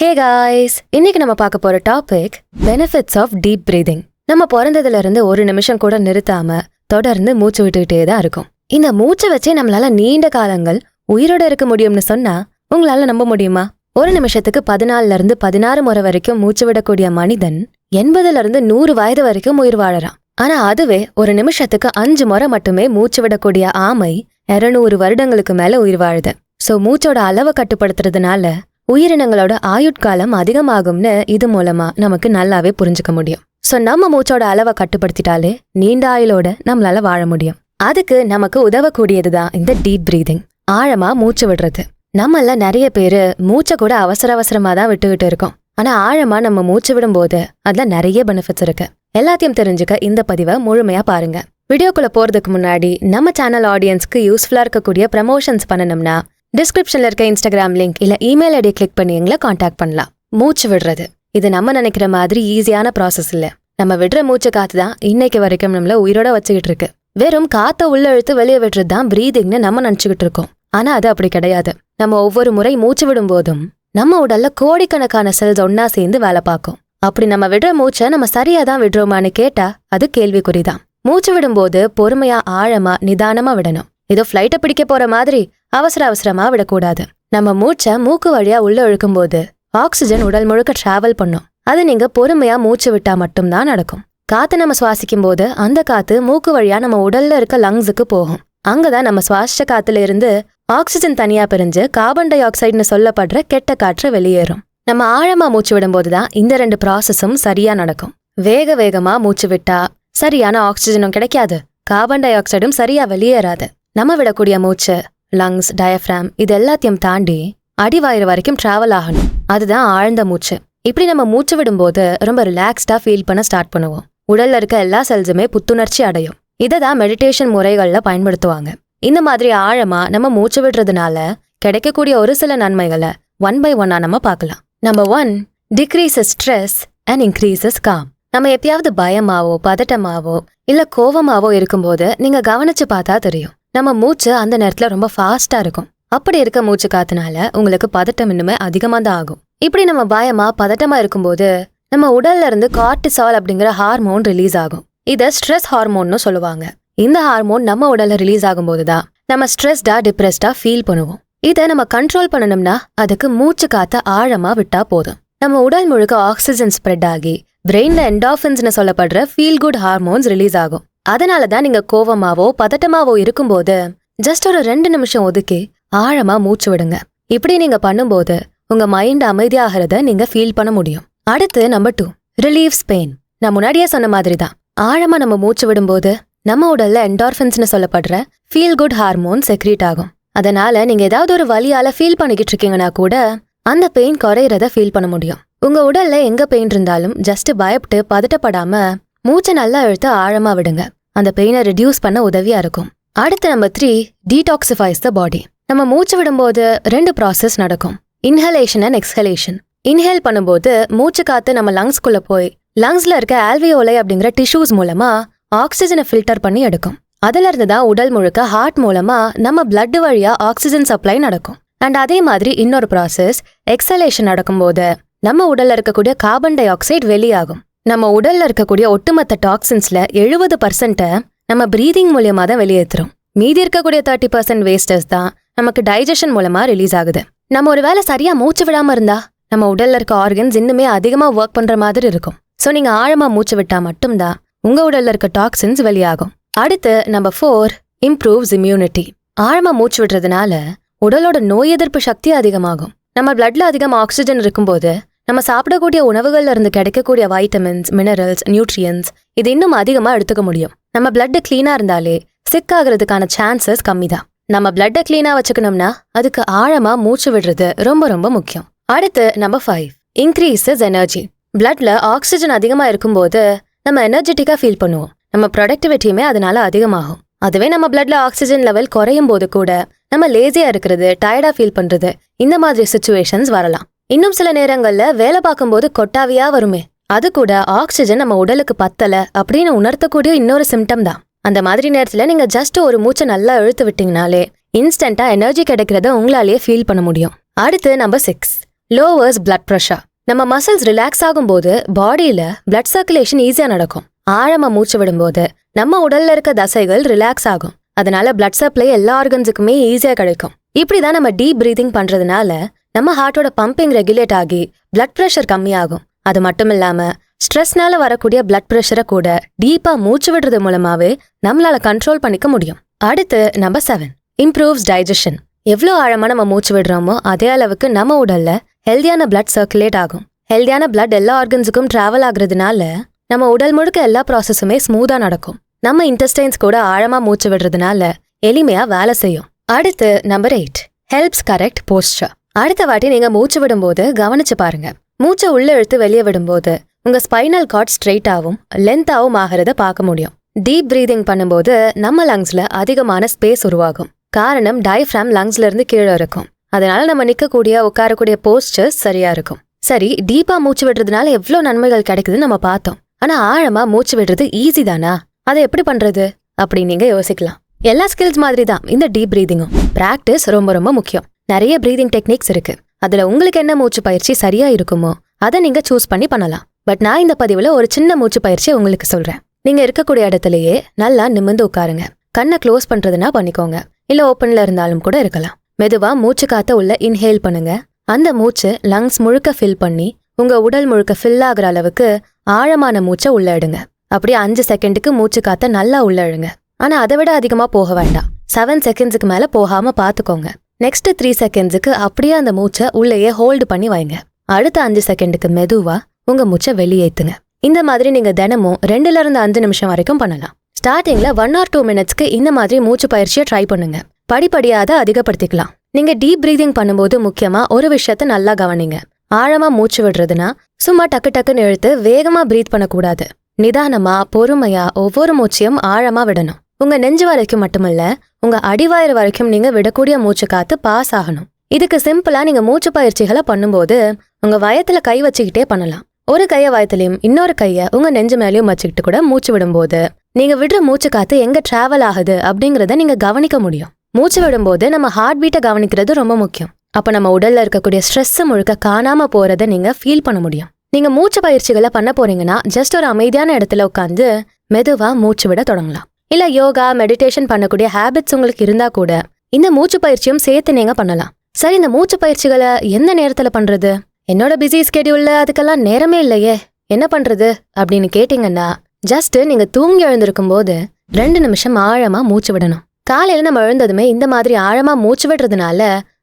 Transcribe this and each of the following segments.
Hey guys, இன்னைக்கு நம்ம பார்க்க போற topic benefits of deep breathing. நம்ம பிறந்ததுல இருந்து ஒரு நிமிஷம் கூட நிறுத்தாம தொடர்ந்து மூச்சு விட்டுக்கிட்டே தான் இருக்கும். இந்த மூச்சை வச்சே நம்மளால நீண்ட காலங்கள் உயிரோட இருக்க முடியும்னு சொன்னா உங்களால நம்ப முடியுமா? ஒரு நிமிஷத்துக்கு 14ல இருந்து 16 முறை வரைக்கும் மூச்சு விடக்கூடிய மனிதன் 80ல இருந்து 100 வயது வரைக்கும் உயிர் வாழறான். ஆனா அதுவே ஒரு நிமிஷத்துக்கு 5 முறை மட்டுமே மூச்சு விடக்கூடிய ஆமை 200 வருடங்களுக்கு மேல உயிர் வாழுது. சோ மூச்சோட அளவை கட்டுப்படுத்துறதுனால உயிரினங்களோட ஆயுட்காலம் அதிகமாகும்னு இது மூலமா நமக்கு நல்லாவே புரிஞ்சுக்க முடியும். சோ நம்ம மூச்சோட அளவை கட்டுப்படுத்திட்டாலே நீண்ட ஆயுளோட நம்மளால வாழ முடியும். அதுக்கு நமக்கு உதவக்கூடியதுதான் இந்த டீப் பிரீதிங், ஆழமா மூச்சு விடுறது. நம்மள நிறைய பேரு மூச்சை கூட அவசரமா தான் விட்டுக்கிட்டு இருக்கோம். ஆனா ஆழமா நம்ம மூச்சு விடும்போது அதுல நிறைய பெனிஃபிட்ஸ் இருக்கு. எல்லாத்தையும் தெரிஞ்சுக்க இந்த பதிவை முழுமையா பாருங்க. வீடியோக்குள்ள போறதுக்கு முன்னாடி நம்ம சேனல் ஆடியன்ஸ்க்கு யூஸ்ஃபுல்லா இருக்கக்கூடிய ப்ரமோஷன்ஸ் பண்ணணும்னா டிஸ்கிரிப்ஷன்ல இருக்க இன்ஸ்டாகிராம் லிங்க் இல்ல இமெயில் ஐடி கிளிக் பண்ணி எங்களை காண்டாக்ட் பண்ணலாம். மூச்சு விடுறது இது நம்ம நினைக்கிற மாதிரி ஈஸியான ப்ராசஸ் இல்ல. நம்ம விடுற மூச்சு காத்து தான் இன்னைக்கு வரைக்கும் நம்மள உயிரோட வச்சுக்கிட்டு இருக்கு. வெறும் காத்த உள்ள இழுத்து வெளியே விடுறது தான் பிரீதிங்னு நம்ம நினைச்சுக்கிட்டு இருக்கோம். ஆனா அது அப்படி கிடையாது. நம்ம ஒவ்வொரு முறை மூச்சு விடும் போதும் நம்ம உடல்ல கோடிக்கணக்கான செல்ஸ் ஒன்னா சேர்ந்து வேலை பார்க்கும். அப்படி நம்ம விடுற மூச்சை நம்ம சரியா தான் விடுறோமான்னு கேட்டா அது கேள்விக்குறிதான். மூச்சு விடும்போது பொறுமையா ஆழமா நிதானமா விடணும். ஏதோ ஃபிளைட்டை பிடிக்க போற மாதிரி அவசரமா விடக்கூடாது. நம்ம மூச்சை மூக்கு வழியா உள்ள இழுக்கும் போது ஆக்சிஜன் உடல் முழுக்க டிராவல் பண்ணும். அது நீங்க பொறுமையா மூச்சு விட்டா மட்டும்தான் நடக்கும். காத்து நம்ம சுவாசிக்கும் போது அந்த காத்து மூக்கு வழியா நம்ம உடல்ல இருக்க லங்ஸுக்கு போகும். அங்கதான் நம்ம சுவாசிச்ச காத்துல இருந்து ஆக்சிஜன் தனியா பிரிஞ்சு கார்பன் டை ஆக்சைடுன்னு சொல்லப்படுற கெட்ட காற்று வெளியேறும். நம்ம ஆழமா மூச்சு விடும்போதுதான் இந்த 2 ப்ராசஸும் சரியா நடக்கும். வேகமா மூச்சு விட்டா சரியான ஆக்சிஜனும் கிடைக்காது, கார்பன் டை ஆக்சைடும் சரியா வெளியேறாது. நம்ம விடக்கூடிய மூச்சு லங்ஸ், டயஃப்ராம் இது எல்லாத்தையும் தாண்டி அடிவயிறு வரைக்கும் டிராவல் ஆகணும். அதுதான் ஆழ்ந்த மூச்சு. இப்படி நம்ம மூச்சு விடும்போது ரொம்ப ரிலாக்ஸ்டா ஃபீல் பண்ண ஸ்டார்ட் பண்ணுவோம். உடல்ல இருக்க எல்லா செல்ஸுமே புத்துணர்ச்சி அடையும். இததான் மெடிடேஷன் முறைகள்ல பயன்படுத்துவாங்க. இந்த மாதிரி ஆழமா நம்ம மூச்சு விடுறதுனால கிடைக்கக்கூடிய ஒரு சில நன்மைகளை 1 by 1 நம்ம பார்க்கலாம். Number 1, decreases stress and increases com. நம்ம எப்பயாவது பயமாவோ பதட்டமாவோ இல்ல கோவமாவோ இருக்கும்போது நீங்க கவனிச்சு பார்த்தா தெரியும், நம்ம மூச்சு அந்த நேரத்துல ரொம்ப ஃபாஸ்டா இருக்கும். அப்படி இருக்க மூச்சு காத்துனால உங்களுக்கு பதட்டம் இன்னுமே அதிகமா தான் ஆகும். இப்படி நம்ம பயமா பதட்டமா இருக்கும்போது நம்ம உடல்ல இருந்து கார்டிசால் அப்படிங்கிற ஹார்மோன் ரிலீஸ் ஆகும். இத ஸ்ட்ரெஸ் ஹார்மோன்னு சொல்லுவாங்க. இந்த ஹார்மோன் நம்ம உடல்ல ரிலீஸ் ஆகும்போதுதான் நம்ம ஸ்ட்ரெஸ்டா டிப்ரெஸ்டா ஃபீல் பண்ணுவோம். இதை நம்ம கண்ட்ரோல் பண்ணணும்னா அதுக்கு மூச்சு காத்த ஆழமா விட்டா போதும். நம்ம உடல் முழுக்க ஆக்சிஜன் ஸ்ப்ரெட் ஆகி பிரெயின்ல என்டார்பின்ஸ்னு சொல்லப்படுற ஃபீல் குட் ஹார்மோன்ஸ் ரிலீஸ் ஆகும். அதனாலதான் நீங்க கோவமாவோ பதட்டமாவோ இருக்கும்போது ஜஸ்ட் ஒரு 2 நிமிஷம் ஒதுக்கி ஆழமா மூச்சு விடுங்க. இப்படி நீங்க பண்ணும்போது உங்க மைண்ட் அமைதியாகிறத நீங்க ஃபீல் பண்ண முடியும். அடுத்து நம்பர் 2, ரிலீவ்ஸ் பெயின். நான் முன்னாடியே சொன்ன மாதிரி தான் ஆழமா நம்ம மூச்சு விடும்போது நம்ம உடல்ல என்டார்பின்ஸ்னு சொல்லப்படுற ஃபீல் குட் ஹார்மோன் செக்ரீட் ஆகும். அதனால நீங்க ஏதாவது ஒரு வலியால ஃபீல் பண்ணிக்கிட்டு இருக்கீங்கன்னா கூட அந்த பெயின் குறையறத ஃபீல் பண்ண முடியும். உங்க உடல்ல எங்க பெயின் இருந்தாலும் ஜஸ்ட் பயப்பட்டு பதட்டப்படாம மூச்சை நல்லா இழுத்து ஆழமா விடுங்க. அந்த பெயினை ரிடியூஸ் பண்ண உதவியா இருக்கும். அடுத்து நம்பர் 3, டீடாக்சிஃபைஸ் த பாடி. நம்ம மூச்சு விடும்போது 2 ப்ராசஸ் நடக்கும், இன்ஹலேஷன் அண்ட் எக்ஸ்ஹலேஷன். இன்ஹேல் பண்ணும்போது மூச்சு காத்து நம்ம லங்ஸ்குள்ள போய் லங்ஸ்ல இருக்க ஆல்வியோலை அப்படிங்கிற டிஷ்யூஸ் மூலமா ஆக்சிஜனை ஃபில்டர் பண்ணி எடுக்கும். அதுல இருந்து தான் உடல் முழுக்க ஹார்ட் மூலமா நம்ம பிளட் வழியா ஆக்சிஜன் சப்ளை நடக்கும். அண்ட் அதே மாதிரி இன்னொரு ப்ராசஸ் எக்ஸலேஷன் நடக்கும்போது நம்ம உடல்ல இருக்கக்கூடிய கார்பன் டை ஆக்சைடு வெளியாகும். நம்ம உடல்ல இருக்கக்கூடிய ஒட்டுமொத்த டாக்ஸின்ஸ்ல 70% நம்ம பிரீதிங் மூலியமா தான் வெளியேற்றுறோம். மீதி இருக்கக்கூடிய 30% வேஸ்டஸ் தான் நமக்கு டைஜஷன் மூலமா ரிலீஸ் ஆகுது. நம்ம ஒரு வேளை சரியா மூச்சு விடாம இருந்தா நம்ம உடல்ல இருக்க ஆர்கன்ஸ் இன்னுமே அதிகமா ஒர்க் பண்ற மாதிரி இருக்கும். சோ நீங்க ஆழமா மூச்சு விட்டா மட்டும்தான் உங்க உடல்ல இருக்க டாக்ஸின்ஸ் வெளியாகும். அடுத்து நம்பர் 4, இம்ப்ரூவ்ஸ் இம்யூனிட்டி. ஆழமா மூச்சு விடுறதுனால உடலோட நோய் எதிர்ப்பு சக்தி அதிகமாகும். நம்ம பிளட்ல அதிகமா ஆக்சிஜன் இருக்கும்போது நம்ம சாப்பிடக்கூடிய உணவுகள்ல இருந்து கிடைக்கக்கூடிய வைட்டமின்ஸ், மினரல்ஸ், நியூட்ரியன்ஸ் இது இன்னும் அதிகமா எடுத்துக்க முடியும். நம்ம பிளட் கிளீனா இருந்தாலே சிக் ஆகிறதுக்கான சான்சஸ் கம்மி தான். நம்ம பிளட்டை கிளீனா வச்சுக்கணும்னா அதுக்கு ஆழமா மூச்சு விடுறது ரொம்ப முக்கியம். அடுத்து நம்பர் 5, இன்க்ரீசஸ் எனர்ஜி. பிளட்ல ஆக்சிஜன் அதிகமா இருக்கும்போது நம்ம எனர்ஜெட்டிக்கா ஃபீல் பண்ணுவோம். நம்ம ப்ரொடக்டிவிட்டியுமே அதனால அதிகமாகும். அதுவே நம்ம பிளட்ல ஆக்சிஜன் லெவல் குறையும் போது கூட நம்ம லேசியா இருக்கிறது, டயர்டா ஃபீல் பண்றது இந்த மாதிரி சிச்சுவேஷன்ஸ் வரலாம். இன்னும் சில நேரங்கள்ல வேலை பார்க்கும்போது கொட்டாவியா வருமே, அது கூட ஆக்சிஜன் நம்ம உடலுக்கு பத்தல அப்படின்னு உணர்த்தக்கூடிய இன்னொரு சிம்டம் தான். அந்த மாதிரி நேரத்துல நீங்க ஜஸ்ட் ஒரு மூச்சை நல்லா இழுத்து விட்டீங்கனாலே இன்ஸ்டன்டா எனர்ஜி கிடைக்கிறத உங்களாலேயே ஃபீல் பண்ண முடியும். அடுத்து நம்பர் 6, லோவர்ஸ் பிளட் ப்ரெஷர். நம்ம மசில்ஸ் ரிலாக்ஸ் ஆகும்போது பாடியில பிளட் சர்க்குலேஷன் ஈஸியா நடக்கும். ஆழமா மூச்சு விடும்போது நம்ம உடல்ல இருக்க தசைகள் ரிலாக்ஸ் ஆகும். அதனால பிளட் சப்ளை எல்லா ஆர்கன்ஸுக்குமே ஈஸியா கிடைக்கும். இப்படிதான் நம்ம டீப் பிரீதிங் பண்றதுனால நம்ம ஹார்ட்டோட பம்பிங் ரெகுலேட் ஆகி பிளட் ப்ரெஷர் கம்மியாகும். அது மட்டும் இல்லாம ஸ்ட்ரெஸ்னால வரக்கூடிய பிளட் ப்ரெஷரை கூட டீப்பா மூச்சு விடுறது மூலமாவே நம்மளால கண்ட்ரோல் பண்ணிக்க முடியும். அடுத்து நம்பர் 7, இம்ப்ரூவ்ஸ் டைஜஷன். எவ்வளோ ஆழமா நம்ம மூச்சு விடுறோமோ அதே அளவுக்கு நம்ம உடல்ல ஹெல்தியான பிளட் சர்க்குலேட் ஆகும். ஹெல்தியான பிளட் எல்லா ஆர்கன்ஸுக்கும் டிராவல் ஆகுறதுனால நம்ம உடல் முழுக்க எல்லா ப்ராசஸுமே ஸ்மூதா நடக்கும். நம்ம இன்டெஸ்டைன்ஸ் கூட ஆழமா மூச்சு விடுறதுனால எளிமையா வேலை செய்யும். அடுத்து நம்பர் 8, ஹெல்ப்ஸ் கரெக்ட் போஸ்டர். அடுத்த வாட்டி நீங்க மூச்சு விடும்போது கவனிச்சு பாருங்க. மூச்சை உள்ள இழுத்து வெளியே விடும்போது உங்க ஸ்பைனல் கார்ட் ஸ்ட்ரெயிட்டாவும் லென்த்தாவும் ஆகிறத பார்க்க முடியும். டீப் பிரீதிங் பண்ணும்போது நம்ம லங்ஸ்ல அதிகமான ஸ்பேஸ் உருவாகும். காரணம் டயஃப்ராம் லங்ஸ்ல இருந்து கீழே இருக்கும். அதனால நம்ம நிக்கக்கூடிய உட்காரக்கூடிய போஸ்டர்ஸ் சரியா இருக்கும். சரி, டீப்பா மூச்சு விடுறதுனால எவ்வளோ நன்மைகள் கிடைக்குதுன்னு நம்ம பார்த்தோம். ஆனா ஆழமா மூச்சு விடுறது ஈஸி தானா? அதை எப்படி பண்றது அப்படின்னு நீங்க யோசிக்கலாம். எல்லா ஸ்கில்ஸ் மாதிரி தான் இந்த டீப் பிரீதிங்கும். பிராக்டிஸ் ரொம்ப ரொம்ப முக்கியம். நிறைய பிரீதிங் டெக்னிக்ஸ் இருக்கு. அதுல உங்களுக்கு என்ன மூச்சு பயிற்சி சரியா இருக்குமோ அதை நீங்க சூஸ் பண்ணி பண்ணலாம். பட் நான் இந்த பதிவுல ஒரு சின்ன மூச்சு பயிற்சியை உங்களுக்கு சொல்றேன். நீங்க இருக்கக்கூடிய இடத்துலயே நல்லா நிமிர்ந்து உட்காருங்க. கண்ணை க்ளோஸ் பண்றதுனா பண்ணிக்கோங்க, இல்ல ஓப்பன்ல இருந்தாலும் கூட இருக்கலாம். மெதுவா மூச்சு காத்த உள்ள இன்ஹேல் பண்ணுங்க. அந்த மூச்சு லங்ஸ் முழுக்க ஃபில் பண்ணி உங்க உடல் முழுக்க ஃபில் ஆகுற அளவுக்கு ஆழமான மூச்சை உள்ள எடுங்க. அப்படியே 5 செகண்டுக்கு மூச்சு காத்த நல்லா உள்ள இழுங்க. ஆனா அதை விட அதிகமா போக வேண்டாம். 7 செகண்ட்ஸுக்கு மேல போகாம பாத்துக்கோங்க. நெக்ஸ்ட் 3 செகண்ட்ஸுக்கு அப்படியே அந்த மூச்சை உள்ளேயே ஹோல்டு பண்ணி வைங்க. அடுத்த 5 செகண்டுக்கு மெதுவா உங்க மூச்சை வெளியேத்துங்க. இந்த மாதிரி நீங்க தினமும் 2ல இருந்து 5 நிமிஷம் வரைக்கும் பண்ணலாம். ஸ்டார்டிங்ல 1 or 2 மினிட்ஸ்க்கு இந்த மாதிரி மூச்சு பயிற்சியை ட்ரை பண்ணுங்க. படிப்படியா அதை அதிகப்படுத்திக்கலாம். நீங்க டீப் பிரீதிங் பண்ணும்போது முக்கியமா ஒரு விஷயத்த நல்லா கவனிங்க. ஆழமா மூச்சு விடுறதுனா சும்மா டக்கு டக்குன்னு இழுத்து வேகமா பிரீத் பண்ணக்கூடாது. நிதானமா பொறுமையா ஒவ்வொரு மூச்சையும் ஆழமா விடணும். உங்க நெஞ்சு வரைக்கும் மட்டுமல்ல, உங்க அடிவயிறு வரைக்கும் நீங்க விடக்கூடிய மூச்சு காத்து பாஸ் ஆகணும். இதுக்கு சிம்பிளா நீங்க மூச்சு பயிற்சிகளை பண்ணும்போது உங்க வயத்துல கை வச்சுக்கிட்டே பண்ணலாம். ஒரு கைய வயத்திலையும் இன்னொரு கைய உங்க நெஞ்சு மேலேயும் வச்சுக்கிட்டு கூட மூச்சு விடும்போது நீங்க விடுற மூச்சு காத்து எங்க டிராவல் ஆகுது அப்படிங்கறத நீங்க கவனிக்க முடியும். மூச்சு விடும்போது நம்ம ஹார்ட் பீட்டை கவனிக்கிறது ரொம்ப முக்கியம். அப்ப நம்ம உடல்ல இருக்கக்கூடிய ஸ்ட்ரெஸ் முழுக்க காணாம போறதை நீங்க ஃபீல் பண்ண முடியும். நீங்க மூச்சு பயிற்சிகளை பண்ண போறீங்கன்னா ஜஸ்ட் ஒரு அமைதியான இடத்துல உட்காந்து மெதுவா மூச்சு விட தொடங்கலாம். இல்ல யோகா மெடிடேஷன் பண்ணக்கூடிய ஹேபிட்ஸ் உங்களுக்கு இருந்தா கூட இந்த மூச்சு பயிற்சியும் சேர்த்து நீங்க பண்ணலாம். சரி, இந்த மூச்சு பயிற்சிகளை எந்த நேரத்துல பண்றது? என்னோட பிஸி ஸ்கெடியூல்ல அதுக்கெல்லாம் நேரமே இல்லையே, என்ன பண்றது அப்படின்னு கேட்டீங்கன்னா, ஜஸ்ட் நீங்க தூங்கி எழுந்திருக்கும் போது 2 நிமிஷம் ஆழமா மூச்சு விடணும். காலையில நம்ம எழுந்ததுமே இந்த மாதிரி ஆழமா மூச்சு விடுறதுனால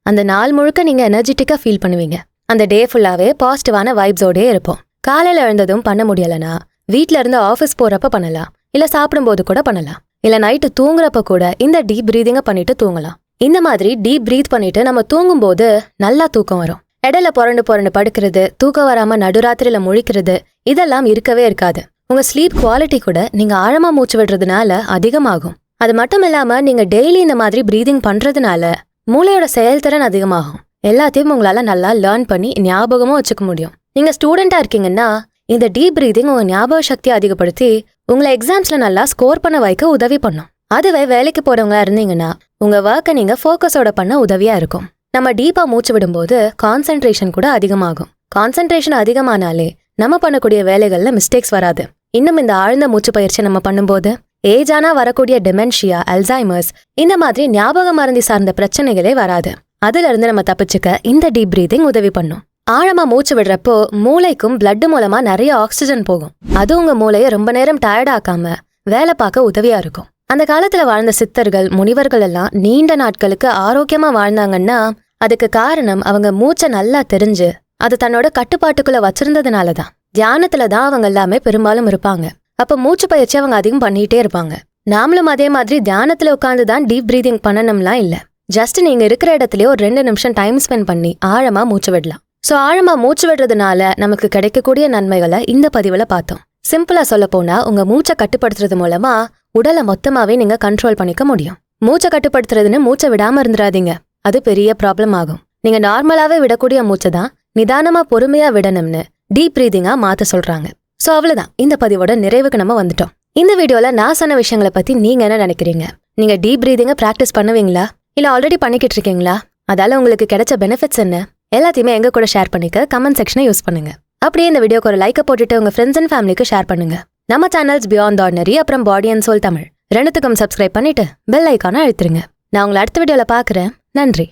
அந்த நாள் முழுக்க நீங்க எனர்ஜெட்டிக்கா ஃபீல் பண்ணுவீங்க. அந்த டே ஃபுல்லாவே பாசிட்டிவான வைப்ஸோடே இருப்போம். காலையில எழுந்ததும் பண்ண முடியலனா வீட்ல இருந்து ஆஃபீஸ் போறப்ப பண்ணலாம், இல்ல சாப்பிடும்போது கூட பண்ணலாம், இல்ல நைட்டு தூங்குறப்ப கூட இந்த டீப் பிரீதிங்க பண்ணிட்டு தூங்கலாம். இந்த மாதிரி டீப் பிரீத் பண்ணிட்டு நம்ம தூங்கும்போது நல்லா தூக்கம் வரும். இடையில புரண்டு படுக்கிறது, தூக்கம் வராம நடுராத்திரியில முழிக்கிறது இதெல்லாம் இருக்கவே இருக்காது. உங்க ஸ்லீப் குவாலிட்டி கூட நீங்க ஆழமா மூச்சு விடுறதுனால அதிகமாகும். அது மட்டும் இல்லாம நீங்க டெய்லி இந்த மாதிரி பிரீதிங் பண்றதுனால மூளையோட செயல்திறன் அதிகமாகும். எல்லாத்தையும் உங்களால நல்லா லேர்ன் பண்ணி ஞாபகமும் வச்சுக்க முடியும். நீங்க ஸ்டூடெண்டா இருக்கீங்கன்னா இந்த டீப் பிரீதிங் உங்க ஞாபக சக்தியை அதிகப்படுத்தி உங்களை எக்ஸாம்ஸ்ல நல்லா ஸ்கோர் பண்ண வைக்க உதவி பண்ணும். அதுவே வேலைக்கு போறவங்களா இருந்தீங்கன்னா உங்க ஒர்க்கை நீங்க ஃபோக்கஸோட பண்ண உதவியா இருக்கும். நம்ம டீப்பா மூச்சு விடும்போது கான்சென்ட்ரேஷன் கூட அதிகமாகும். கான்சென்ட்ரேஷன் அதிகமானாலே நம்ம பண்ணக்கூடிய வேலைகள்ல மிஸ்டேக்ஸ் வராது. இன்னும் இந்த ஆழ்ந்த மூச்சு பயிற்சி நம்ம பண்ணும்போது ஏஜானா வரக்கூடிய டெமென்ஷியா, அல்சைமர்ஸ் இந்த மாதிரி ஞாபக மறதி சார்ந்த பிரச்சனைகளே வராது. அதுல இருந்து நம்ம தப்பிச்சுக்க இந்த டீப் பிரீதிங் உதவி பண்ணும். ஆழமா மூச்சு விடுறப்போ மூளைக்கும் பிளட் மூலமா நிறைய ஆக்சிஜன் போகும். அது உங்க மூளையை ரொம்ப நேரம் டயர்ட் ஆக்காம வேலை பார்க்க உதவியா இருக்கும். அந்த காலத்துல வாழ்ந்த சித்தர்கள், முனிவர்கள் எல்லாம் நீண்ட நாட்களுக்கு ஆரோக்கியமா வாழ்ந்தாங்கன்னா அதுக்கு காரணம் அவங்க மூச்சை நல்லா தெரிஞ்சு அது தன்னோட கட்டுப்பாட்டுக்குள்ள வச்சிருந்ததுனாலதான். தியானத்துலதான் அவங்க எல்லாமே பெரும்பாலும் இருப்பாங்க. அப்ப மூச்சு பயிற்சி அவங்க அதிகம் பண்ணிட்டே இருப்பாங்க. நாமளும் அதே மாதிரி தியானத்துல உட்காந்துதான் டீப் பிரீதிங் பண்ணணும்லாம் இல்ல. ஜஸ்ட் நீங்க இருக்கிற இடத்துலயே ஒரு 2 நிமிஷம் டைம் ஸ்பெண்ட் பண்ணி ஆழமா மூச்சு விடலாம். சோ ஆழமா மூச்சு விடுறதுனால நமக்கு கிடைக்கக்கூடிய நன்மைகளை இந்த பதிவுல பார்த்தோம். சிம்பிளா சொல்ல போனா உங்க மூச்சை கட்டுப்படுத்துறது மூலமா உடலை மொத்தமாவே நீங்க கண்ட்ரோல் பண்ணிக்க முடியும். மூச்சை கட்டுப்படுத்துறதுன்னு மூச்சை விடாம இருந்துடாதீங்க, அது பெரிய ப்ராப்ளம் ஆகும். நீங்க நார்மலாவே விடக்கூடிய மூச்சை தான் நிதானமா பொறுமையா விடணும்னு டீப் பிரீதிங்கா மாத்த சொல்றாங்க. சோ அவ்வளவுதான், இந்த பதிவோட நிறைவுக்கு நம்ம வந்துட்டோம். இந்த வீடியோல நான் சொன்ன விஷயங்களை பத்தி நீங்க என்ன நினைக்கிறீங்க? நீங்க டீப் பிரீதிங்க பிராக்டிஸ் பண்ணுவீங்களா, இல்ல ஆல்ரெடி பண்ணிக்கிட்டு இருக்கீங்களா? அதால உங்களுக்கு கிடைச்ச பெனிஃபிட்ஸ் என்ன? எல்லாத்தையுமே எங்க கூட ஷேர் பண்ணிக்க கமெண்ட் செக்ஷனை யூஸ் பண்ணுங்க. அப்படியே இந்த வீடியோக்கு ஒரு லைக்கை போட்டுட்டு உங்க ஃப்ரெண்ட்ஸ் அண்ட் ஃபேமிலிக்கு ஷேர் பண்ணுங்க. நம்ம சேனல்ஸ் பியாண்ட் ஆர்டினரி அப்புறம் பாடி அண்ட் சோல் தமிழ் ரெண்டுத்துக்கும் சப்ஸ்கிரைப் பண்ணிட்டு பெல் ஐக்கானை அழுத்துருங்க. நான் உங்களை அடுத்த வீடியோல பார்க்குறேன். நன்றி.